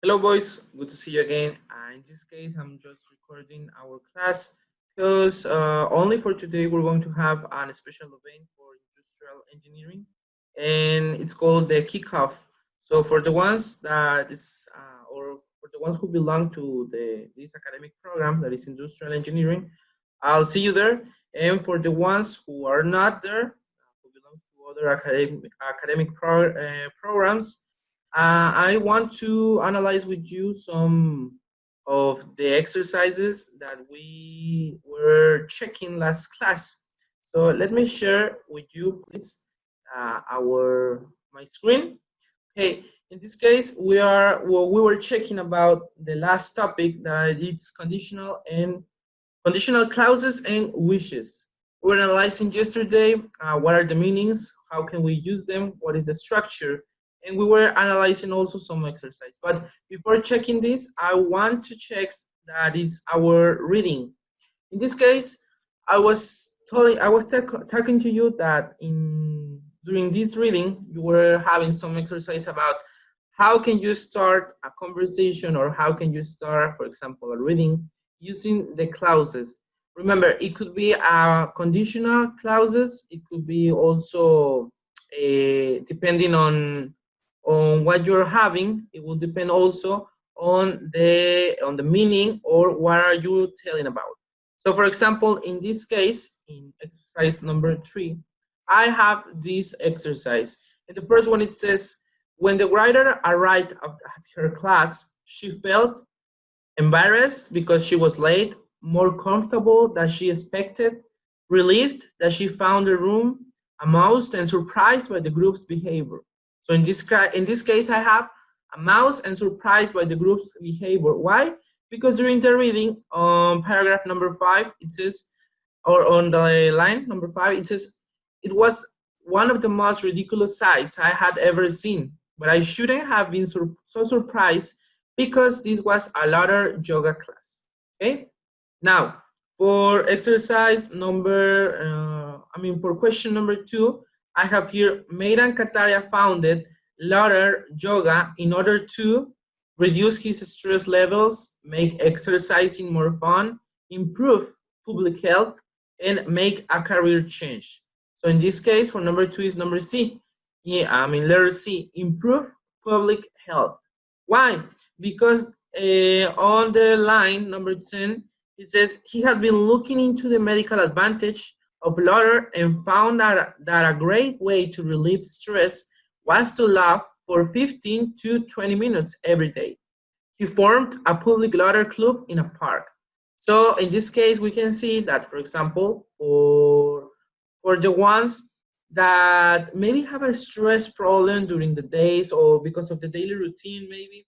Hello, boys. Good to see you again. In this case, I'm just recording our class because only for today we're going to have an special event for industrial engineering, and it's called the kickoff. So for the ones that is, or for the ones who belong to this academic program that is industrial engineering, I'll see you there. And for the ones who are not there, who belongs to other academic programs, I want to analyze with you some of the exercises that we were checking last class. So let me share with you, please, our my screen. Okay, in this case, we were checking about the last topic that it's conditional clauses and wishes. We were analyzing yesterday what are the meanings, how can we use them, what is the structure, and we were analyzing also some exercise. But before checking this, I want to check that is our reading. In this case, talking to you that in during this reading you were having some exercise about how can you start a conversation or how can you start, for example, a reading using the clauses. Remember, it could be conditional clauses. It could be also depending on what you're having. It will depend also on the meaning or what are you telling about. So, for example, in this case, in exercise number 3, I have this exercise. In the first one, it says, when the writer arrived at her class, she felt embarrassed because she was late, more comfortable than she expected, relieved that she found the room, amused and surprised by the group's behavior. So in this case, I have amused and surprised by the group's behavior. Why? Because during the reading on paragraph number 5, it says, or on the line number 5, it says, it was one of the most ridiculous sights I had ever seen, but I shouldn't have been so surprised because this was a ladder yoga class. Okay, now for exercise number, for question number 2, I have here Meiran Kataria founded ladder yoga in order to reduce his stress levels, make exercising more fun, improve public health, and make a career change. So in this case, for number 2 is number C. Letter C, improve public health. Why? Because on the line number 10, it says he had been looking into the medical advantage of laughter and found that a great way to relieve stress was to laugh for 15 to 20 minutes every day. He formed a public laughter club in a park. So in this case, we can see that, for example, for the ones that maybe have a stress problem during the days or because of the daily routine, maybe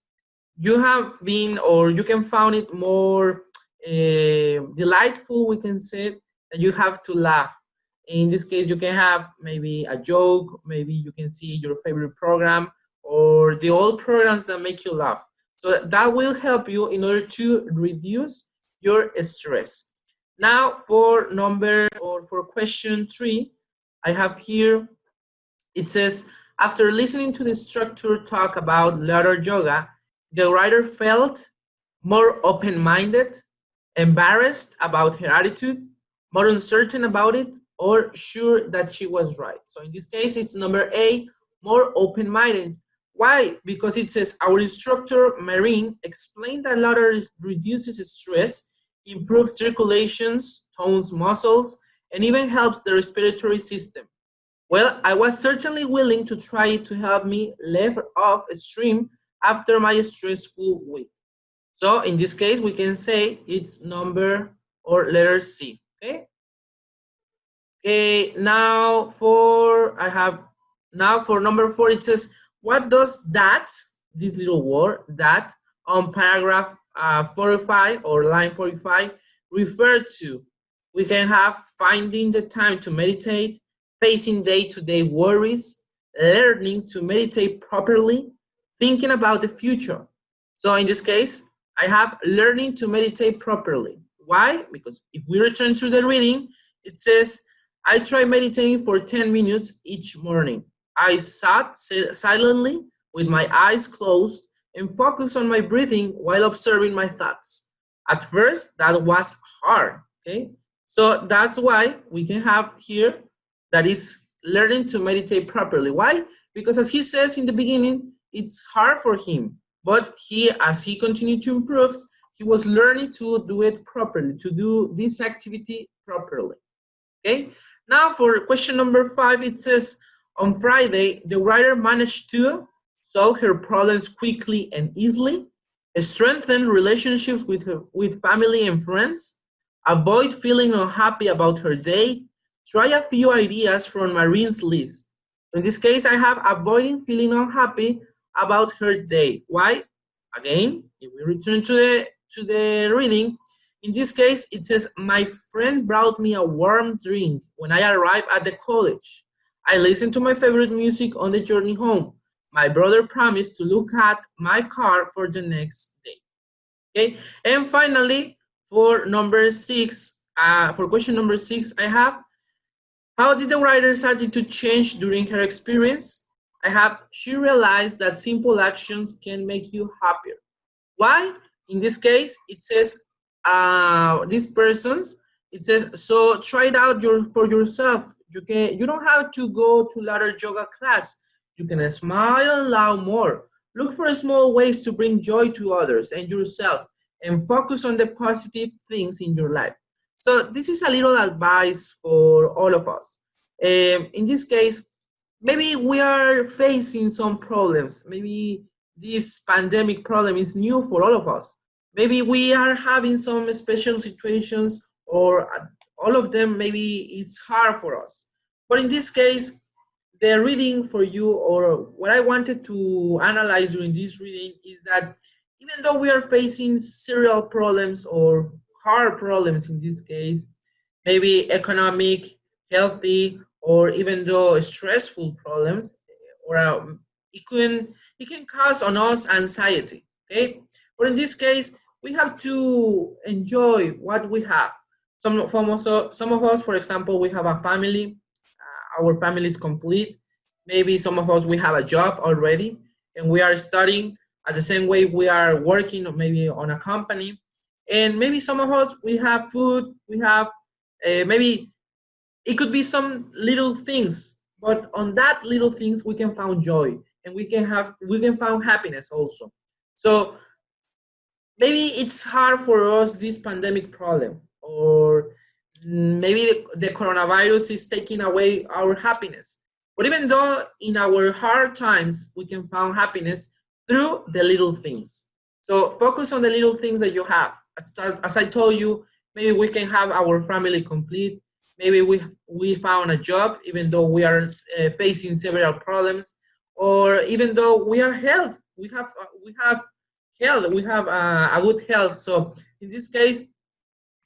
you have been or you can find it more delightful, we can say, that you have to laugh. In this case, you can have maybe a joke, maybe you can see your favorite program or the old programs that make you laugh. So that will help you in order to reduce your stress. Now for question 3, I have here, it says, after listening to the instructor talk about ladder yoga, the writer felt more open-minded, embarrassed about her attitude, more uncertain about it, or sure that she was right. So in this case, it's number A, more open-minded. Why? Because it says our instructor, Marine, explained that ladder reduces stress, improves circulations, tones muscles, and even helps the respiratory system. Well, I was certainly willing to try it to help me leave off stream after my stressful week. So in this case, we can say it's number or letter C. Okay. Okay. Now for number 4, it says, what does that, this little word, that, on paragraph 45 or line 45 refer to? We can have finding the time to meditate, facing day-to-day worries, learning to meditate properly, thinking about the future. So in this case, I have learning to meditate properly. Why? Because if we return to the reading, it says, I try meditating for 10 minutes each morning. I sat silently with my eyes closed and focus on my breathing while observing my thoughts. At first, that was hard, okay? So that's why we can have here that is learning to meditate properly. Why? Because as he says in the beginning, it's hard for him, but as he continued to improve, he was learning to do it properly, to do this activity properly. Okay. Now for question number 5, it says on Friday, the writer managed to solve her problems quickly and easily, strengthen relationships with family and friends, avoid feeling unhappy about her day, try a few ideas from Marine's list. In this case, I have avoiding feeling unhappy about her day. Why? Again, if we return to the reading, in this case, it says, my friend brought me a warm drink when I arrived at the college. I listened to my favorite music on the journey home. My brother promised to look at my car for the next day. Okay, and finally, for question number 6, I have, how did the writer started to change during her experience? I have, she realized that simple actions can make you happier. Why? In this case, it says, these persons, it says, so try it out for yourself. You don't have to go to ladder yoga class. You can smile and laugh more. Look for small ways to bring joy to others and yourself, and focus on the positive things in your life. So this is a little advice for all of us. In this case, maybe we are facing some problems. Maybe this pandemic problem is new for all of us. Maybe we are having some special situations, or all of them, maybe it's hard for us. But in this case, the reading for you, or what I wanted to analyze during this reading, is that even though we are facing serial problems or hard problems in this case, maybe economic, healthy, or even though stressful problems, or it can cause on us anxiety. Okay, but in this case, we have to enjoy what we have. Some of us, for example, we have a family. Our family is complete. Maybe some of us we have a job already, and we are studying at the same way we are working, maybe on a company. And maybe some of us we have food. We have maybe it could be some little things, but on that little things we can find joy, and we can find happiness also. So maybe it's hard for us, this pandemic problem, or maybe the coronavirus is taking away our happiness. But even though in our hard times we can find happiness through the little things. So focus on the little things that you have. As I told you, maybe we can have our family complete. Maybe we found a job even though we are facing several problems, or even though we are health. We have health. We have a good health. So in this case,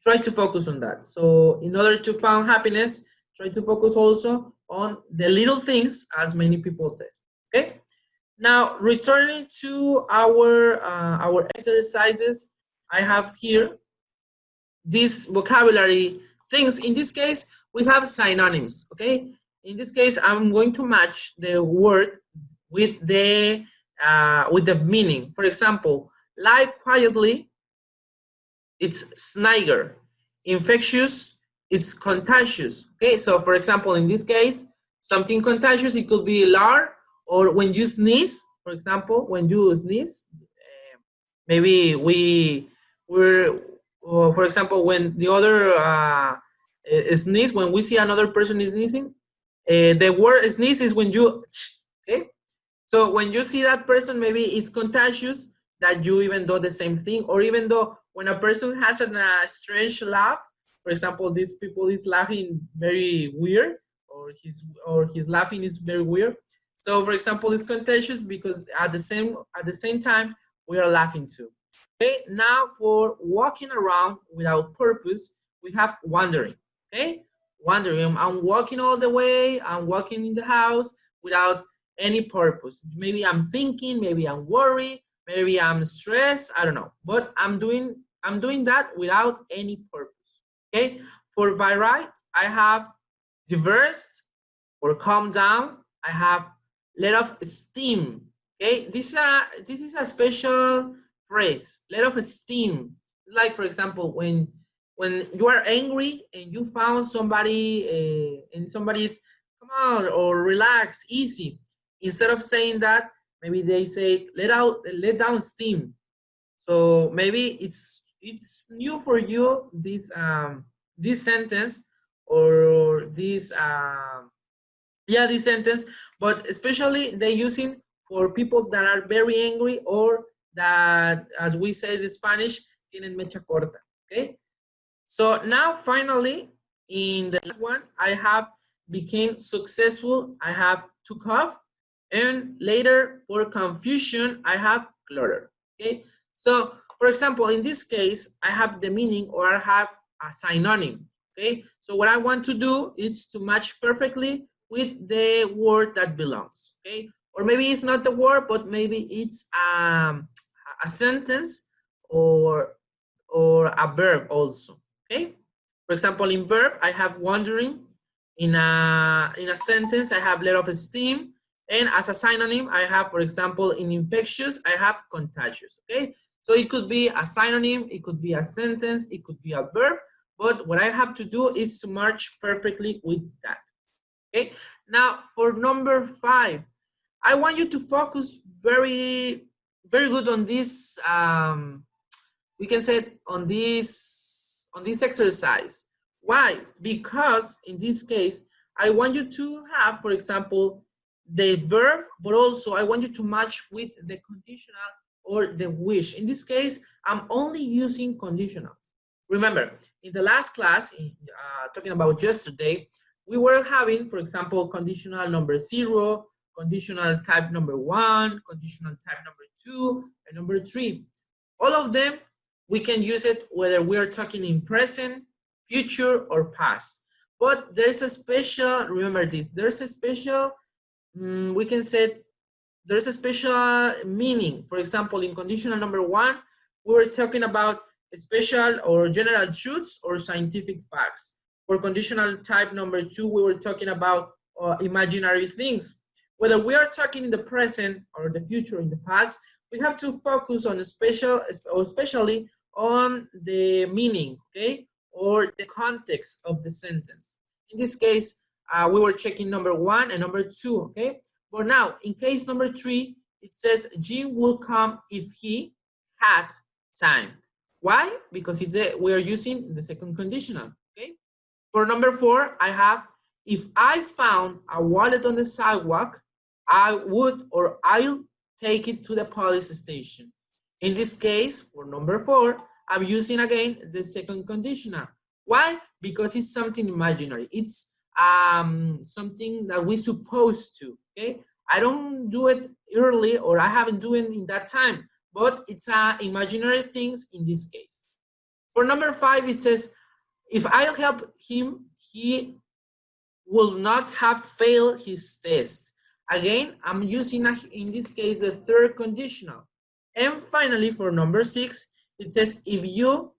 try to focus on that. So in order to find happiness, try to focus also on the little things, as many people says. Okay. Now returning to our exercises, I have here these vocabulary things. In this case, we have synonyms. Okay. In this case, I'm going to match the word with the meaning. For example, lie quietly, it's snigger. Infectious, it's contagious. Okay, so for example, in this case, something contagious, it could be lar, or when you sneeze, for example, when you sneeze, maybe we're, for example, when the other sneeze, when we see another person is sneezing, the word sneeze is when you, okay? So when you see that person, maybe it's contagious that you even do the same thing, or even though when a person has a strange laugh, for example, these people is laughing very weird, or his laughing is very weird. So for example, it's contagious because at the same time we are laughing too. Okay, now for walking around without purpose, we have wandering. Okay, wandering. I'm walking all the way. I'm walking in the house without any purpose. Maybe I'm thinking. Maybe I'm worried. Maybe I'm stressed. I don't know. But I'm doing that without any purpose. Okay. For varied, I have diverse. For calm down, I have let off steam. Okay, this is a special phrase, let of esteem. It's like, for example, when you are angry and you found somebody and somebody's come on or relax, easy. Instead of saying that, maybe they say let down steam. So maybe it's new for you this sentence or this yeah, this sentence, but especially they using for people that are very angry or that, as we say in Spanish, tienen mecha corta. Okay. So now finally, in the last one, I have became successful. I have took off, and later for confusion, I have clutter. Okay. So for example, in this case, I have the meaning or I have a synonym. Okay. So what I want to do is to match perfectly with the word that belongs. Okay. Or maybe it's not the word, but maybe it's a sentence or a verb also. Okay. For example, in verb, I have wondering. In a sentence, I have let of esteem. And as a synonym, I have, for example, in infectious, I have contagious. Okay. So it could be a synonym, it could be a sentence, it could be a verb. But what I have to do is to match perfectly with that. Okay. Now for number 5, I want you to focus very, very good on this. We can say on this exercise. Why? Because in this case, I want you to have, for example, the verb, but also I want you to match with the conditional or the wish. In this case, I'm only using conditionals. Remember, in the last class, talking about yesterday, we were having, for example, conditional number 0, conditional type number 1, conditional type number 2, and number 3. All of them, we can use it whether we are talking in present, future, or past. But there's a special, remember this, there's a special, we can say, there's a special meaning. For example, in conditional number 1, we were talking about special or general truths or scientific facts. For conditional type number 2, we were talking about imaginary things. Whether we are talking in the present or the future, in the past, we have to focus on especially on the meaning, okay, or the context of the sentence. In this case, we were checking number 1 and number 2, okay. But now, in case number 3, it says Jim will come if he had time. Why? Because we are using the second conditional, okay. For number 4, I have, if I found a wallet on the sidewalk, I would or I'll take it to the police station. In this case, for number 4, I'm using again the second conditional. Why? Because it's something imaginary. It's something that we're supposed to, okay? I don't do it early or I haven't done it in that time, but it's imaginary things in this case. For number 5, it says, if I'll help him, he will not have failed his test. Again, I'm using, in this case, the third conditional. And finally, for number 6, it says, if you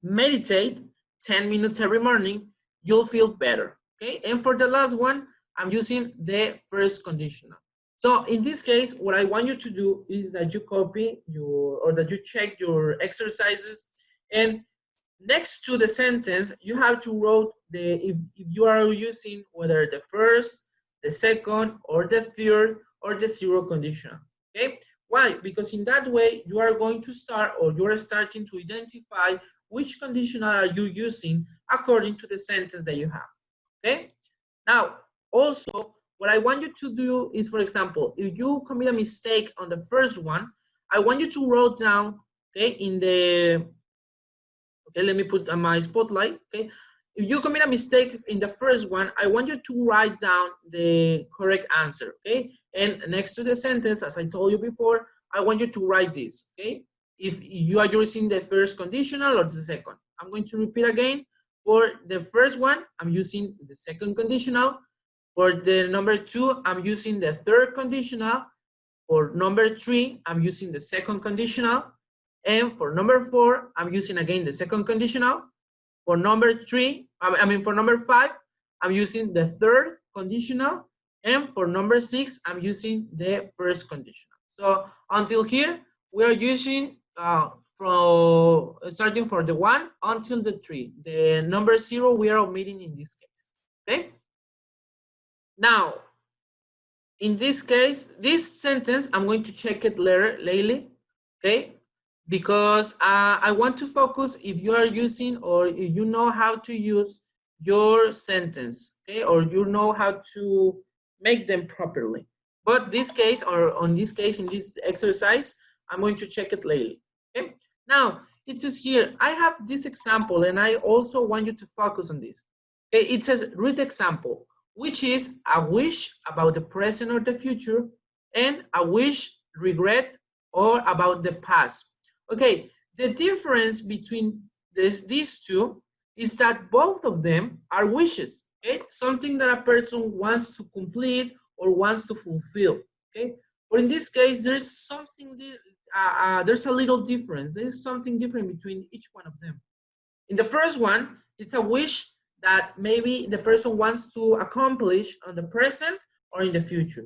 meditate 10 minutes every morning, you'll feel better. Okay. And for the last one, I'm using the first conditional. So in this case, what I want you to do is that you copy or that you check your exercises, and next to the sentence, you have to write if you are using whether the first, the second, or the third, or the zero conditional. Okay. Why? Because in that way, you are going to start, or you are starting to identify which conditional are you using according to the sentence that you have. Okay. Now, also, what I want you to do is, for example, if you commit a mistake on the first one, I want you to write down, okay, in the, okay, let me put on my spotlight, okay. If you commit a mistake in the first one, I want you to write down the correct answer, okay? And next to the sentence, as I told you before, I want you to write this, okay? If you are using the first conditional or the second. I'm going to repeat again. For the first one, I'm using the second conditional. For the number 2, I'm using the third conditional. For number 3, I'm using the second conditional. And for number 4, I'm using again the second conditional. For number 3, for number 5, I'm using the third conditional. And for number 6, I'm using the first conditional. So until here, we are using from starting for the 1 until the 3. The number 0 we are omitting in this case. Okay. Now, in this case, this sentence, I'm going to check it later, lately, okay? Because I want to focus if you are using or if you know how to use your sentence, okay? Or you know how to make them properly. But this case, or on this case, in this exercise, I'm going to check it lately, okay? Now, it says here, I have this example and I also want you to focus on this. Okay, it says read example, which is a wish about the present or the future, and a wish, regret, or about the past. Okay, the difference between these two is that both of them are wishes, okay? Something that a person wants to complete or wants to fulfill, okay? But in this case, there's something, there's a little difference. There's something different between each one of them. In the first one, it's a wish that maybe the person wants to accomplish on the present or in the future.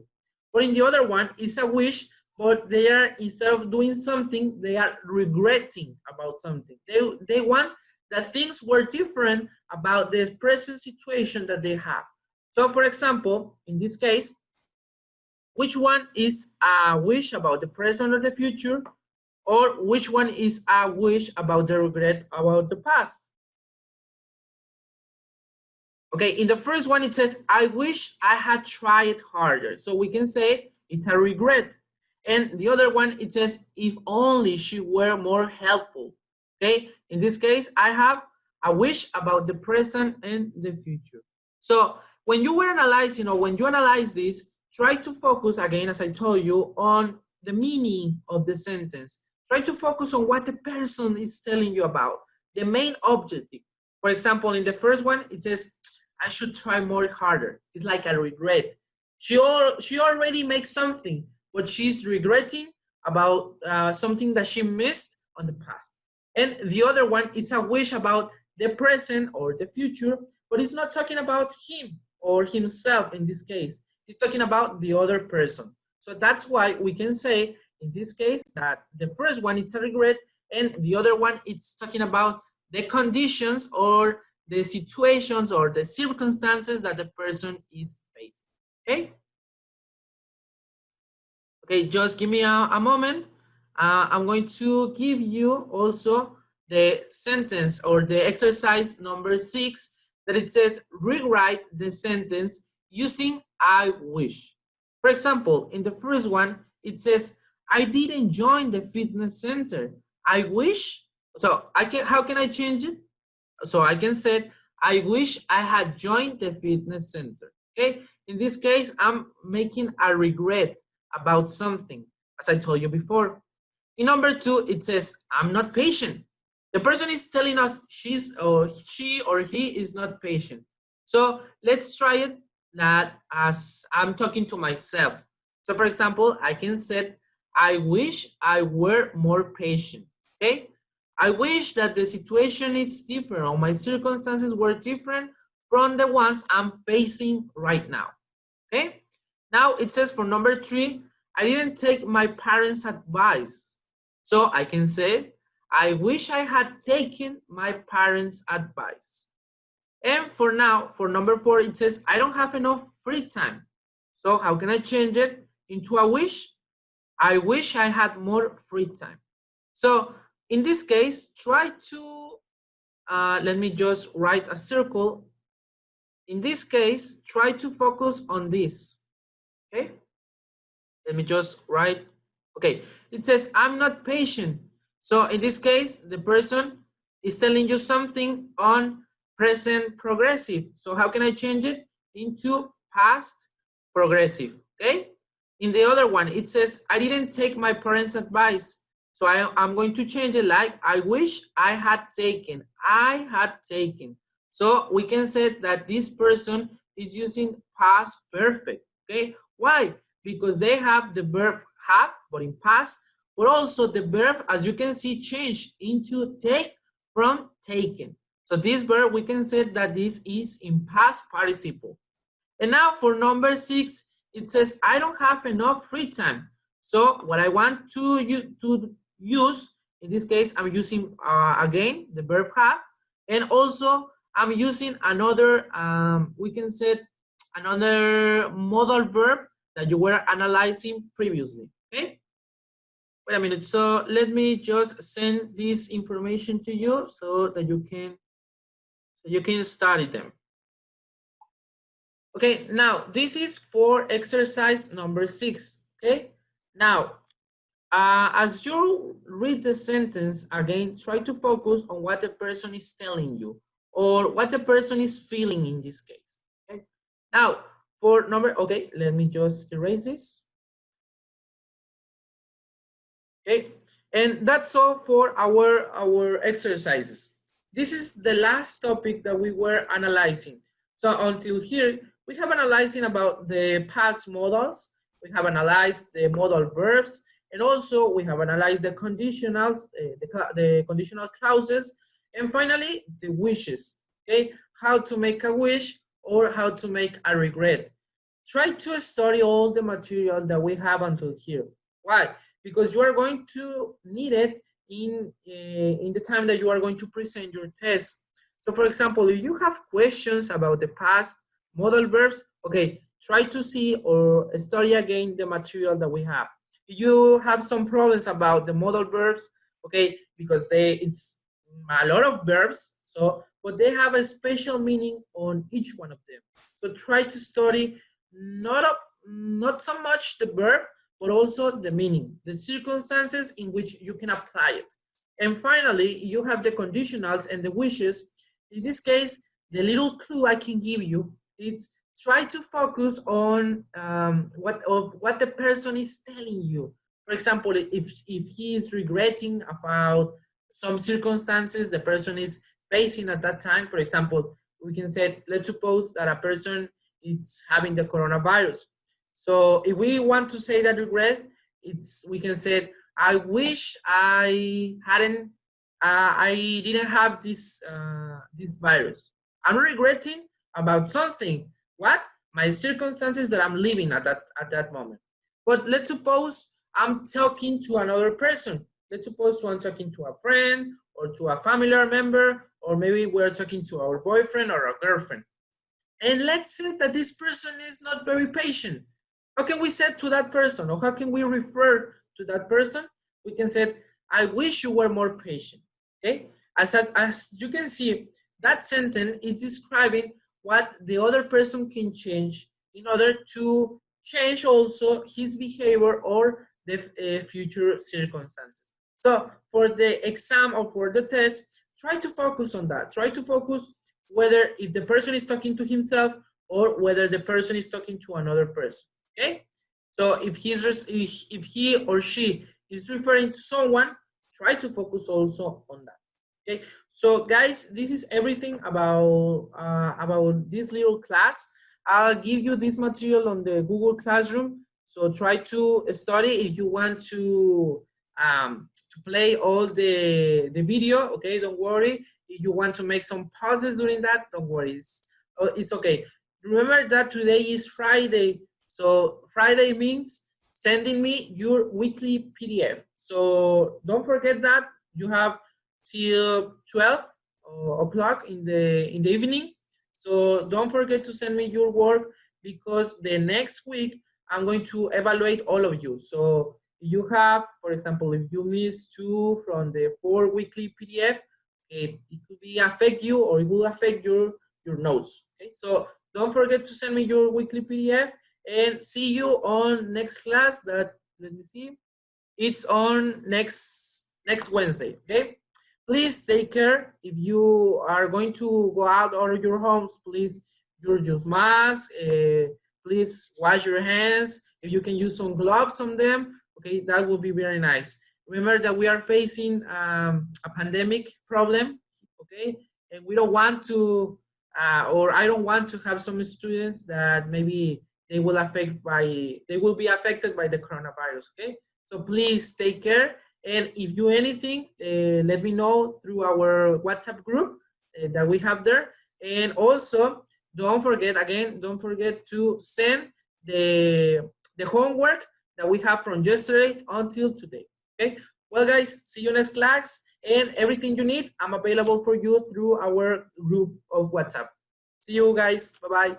But in the other one, it's a wish, but they are, instead of doing something, they are regretting about something. They want that things were different about the present situation that they have. So for example, in this case, which one is a wish about the present or the future, or which one is a wish about the regret about the past? Okay, in the first one, it says, I wish I had tried harder. So we can say it's a regret. And the other one, it says, if only she were more helpful. Okay, in this case, I have a wish about the present and the future. So when you were analyzing, or when you analyze this, try to focus, again, as I told you, on the meaning of the sentence. Try to focus on what the person is telling you about, the main objective. For example, in the first one, it says, I should try more harder. It's like a regret. She already makes something, but she's regretting about something that she missed on the past. And the other one is a wish about the present or the future, but it's not talking about him or himself in this case. It's talking about the other person. So that's why we can say in this case that the first one is a regret, and the other one it's talking about the conditions or the situations or the circumstances that the person is facing. Okay? Okay, just give me a moment. I'm going to give you also the sentence or the exercise number 6 that it says rewrite the sentence using I wish. For example, in the first one, it says, I didn't join the fitness center. I wish. So how can I change it? So I can say, I wish I had joined the fitness center. Okay, in this case, I'm making a regret about something, as I told you before. In number 2, it says, I'm not patient. The person is telling us she or he is not patient. So let's try it that as I'm talking to myself. So for example, I can say, I wish I were more patient. Okay, I wish that the situation is different or my circumstances were different from the ones I'm facing right now. Okay, now it says for number 3, I didn't take my parents' advice. So I can say, I wish I had taken my parents' advice. And for now, for number 4, it says, I don't have enough free time. So how can I change it into a wish? I wish I had more free time. So in this case, try to, let me just write a circle. In this case, try to focus on this, okay? Let me just write, okay. It says, I'm not patient. So in this case, the person is telling you something on present progressive. So how can I change it into past progressive, okay? In the other one, it says, I didn't take my parents' advice. So I'm going to change it like, I wish I had taken. I had taken. So we can say that this person is using past perfect, okay? Why? Because they have the verb have, but in past, but also the verb, as you can see, change into take from taken. So this verb, we can say that this is in past participle. And now for number 6, it says, I don't have enough free time. So what I want to use, in this case, I'm using again the verb have, and also I'm using another, we can say another modal verb that you were analyzing previously. Okay. Wait a minute. So let me just send this information to you so that you can study them. Okay, now this is for exercise number 6. Okay, now as you read the sentence again, try to focus on what the person is telling you or what the person is feeling in this case. Okay, now for number, okay, let me just erase this. Okay, and that's all for our exercises. This is the last topic that we were analyzing. So until here, we have analyzing about the past modals, we have analyzed the modal verbs, and also we have analyzed the conditionals, the conditional clauses, and finally the wishes. Okay, how to make a wish or how to make a regret. Try to study all the material that we have until here. Why? Because you are going to need it in the time that you are going to present your test. So for example, if you have questions about the past modal verbs, okay, try to see or study again the material that we have. If you have some problems about the modal verbs, okay, because it's a lot of verbs, so but they have a special meaning on each one of them. So try to study not so much the verb, but also the meaning, the circumstances in which you can apply it. And finally, you have the conditionals and the wishes. In this case, the little clue I can give you is try to focus on what the person is telling you. For example, if he is regretting about some circumstances the person is facing at that time, for example, we can say, let's suppose that a person is having the coronavirus. So if we want to say that regret, we can say, I wish I didn't have this virus. I'm regretting about something. What? My circumstances that I'm living at that moment. But let's suppose I'm talking to another person. Let's suppose I'm talking to a friend or to a family member, or maybe we're talking to our boyfriend or a girlfriend. And let's say that this person is not very patient. How can we say to that person, or how can we refer to that person? We can say, I wish you were more patient. Okay? As you can see, that sentence is describing what the other person can change in order to change also his behavior or the future circumstances. So for the exam or for the test, try to focus on that. Try to focus whether if the person is talking to himself or whether the person is talking to another person. Okay, so if he or she is referring to someone, try to focus also on that. Okay, so guys, this is everything about this little class. I'll give you this material on the Google Classroom, so try to study. If you want to play all the video, okay, don't worry. If you want to make some pauses during that, don't worry, it's okay. Remember that today is Friday, so Friday means sending me your weekly PDF. So don't forget that you have till 12 o'clock in the evening. So don't forget to send me your work, because the next week I'm going to evaluate all of you. So you have, for example, if you miss 2 from the 4 weekly PDF, it could be affect you or it will affect your notes. Okay, so don't forget to send me your weekly PDF, and see you on next class. That, let me see, it's on next Wednesday. Okay, please take care. If you are going to go out of your homes, please use mask. Please wash your hands. If you can use some gloves on them, okay, that would be very nice. Remember that we are facing a pandemic problem, okay, and we don't want to, or I don't want to have some students that maybe they will be affected by the coronavirus. Okay, so please take care. And if you anything, let me know through our WhatsApp group that we have there. And also, don't forget to send the homework that we have from yesterday until today. Okay. Well, guys, see you next class, and everything you need, I'm available for you through our group of WhatsApp. See you guys. Bye bye.